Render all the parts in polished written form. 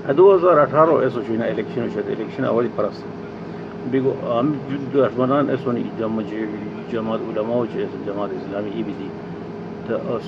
2018 eso şuna election awali paras bigo am juddu armanan esoni jamaat ulama و jamaat islami ibidi ta as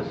as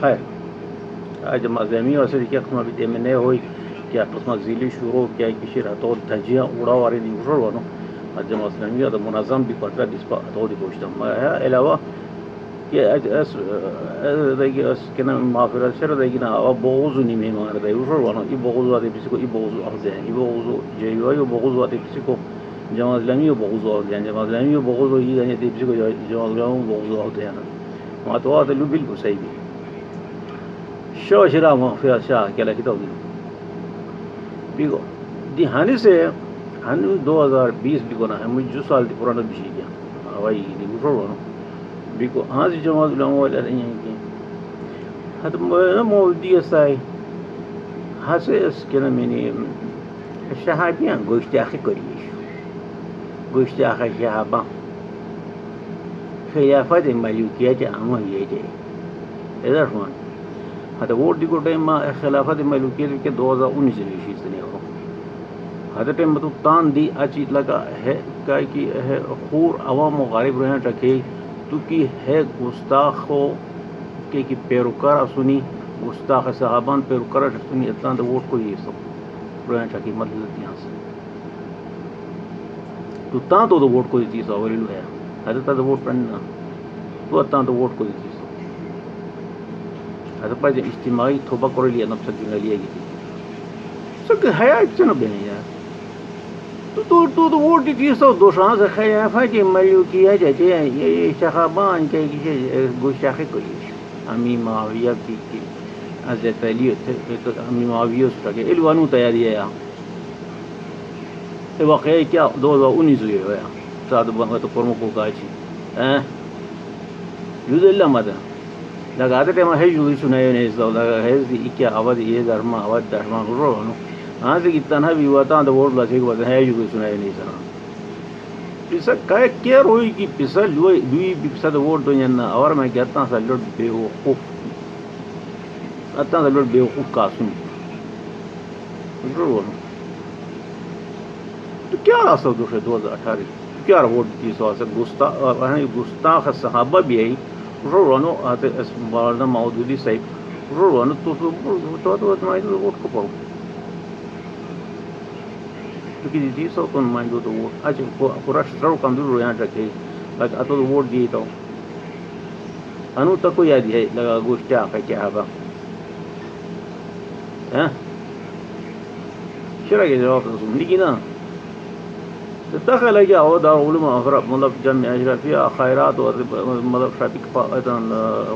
خیر جماعت اسلامی اور سے کیا قسم بھی ایم ہوئی کیا قسم ذیلی شروع کیا کسی راتوں تجیا اڑا وارے دی وشو نو جماعت اسلامی اور منظم بھی پتہ دس پا تو دی پوچھتا ہے علاوہ کہ اس کے نام معافرت شر دے گنا اب بغض نہیں میں مار دے وشو نو ای بغض واتے کسی کو ای بغض ارض ہے ای بغض جو ای بغض واتے کسی کو جماعت اسلامی و بغض ارض ہے جماعت اسلامی و بغض یہ ہے کسی کو جماعت اسلامی بغض ارض ہے ما تو ہے لو بالکل شو شرا مغفرة شاه كلا كتاب بيقول دي هانسة هن 2020 بيقولنا هم جو سال دي قرآن بيشيجا هواي دي بيقولنا بيقول هذه جماعة العلماء الأريان كي هذا مو دي ساي هذا كنا مني الشهابيان قوشت أخي كريش قوشت أخي شهابا خلافات الملوكية عموما يجي إذا شلون هذا ووٹ دی کو ٹائم ما خلافت ملوکیت کے 2019 میں شیز نے ہو هذا ٹائم تو تان دی اچھی لگا ہے کہ ہے خور عوام و غالب رہنا رکھے تو کی ہے گستاخ ہو کہ پیروکار سنی گستاخ صحابان پیروکار سنی اتنا تو ووٹ کو یہ سب رہنا رکھے مطلب یہاں سے تو تان تو ووٹ کو چیز اولی لو ہے هذا تو ووٹ پڑھنا تو اتنا تو ووٹ کو چیز هذا بعد اجتماعي توبة كوريليا نفسك جنالية جدي سك حياة شنو بيني يا تو ووٹ کی سو دوشان سے خلافہ کی ملوکیہ جاتے ہیں یہ شخابان کے گوشاخ کو امی معاویہ کی حضرت علی امی معاویہ سے کہ الوانو تیاری ہے یہ واقعہ کیا 2019 ہوئی ہے ساتھ بنگا تو پرمو کو کاچی یوز اللہ مدہ لگاتے ٹائم ہے جو سنایا نہیں سو لگا ہے کیا آواز یہ درما آواز درما رو نو ہاں سے کتنا بھی ہوا تھا تو ووٹ لگے ہوا ہے جو سنایا نہیں سنا پیسہ کا کیا روئی کی پیسہ دوی پیسہ ووٹ دو نا اور میں کہتا ہوں لوٹ بیوقوف اتنا لوٹ بیوقوف کا سن رو تو کیا راستہ دوسرے 2018 کیا ووٹ کی سو سے گستاخ صحابہ بھی ہے روانو آتے اس مولانا مودودی صاحب روانو تو مائن ووٹ کو پڑھو کیونکہ دی سو تو مائن دو ووٹ اچھا پورا شروع کم دور یہاں رکھے لگ اتو ووٹ دی تو انو تک یاد ہے لگا گوشت کیا با ہاں شرع کے جواب تو لیکن نا دخل جاء ودار علماء أخرى مطلب جمع أشرافية خيرات مطلب شابك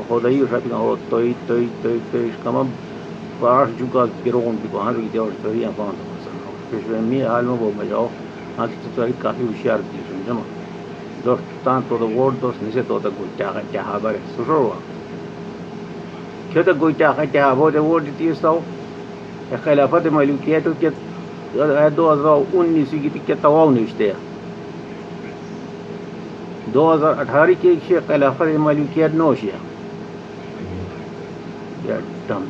خدایی شابك هو توي كمان فارش جوكا كيرون بيكو هذا يجاوب توي أفان مثلا في مي عالم بو مجاو هذا توي كافي وشيار دي جمع دوست تان تو وورد دوست نسي تو تا جاها بره سروا كده قلت جاها بود وورد تيسو خلافات ملوكية تو كده 2019 کی کیا تواو نوشتے ہیں 2018 کی خلافت ملوکیت نوشیا یا دم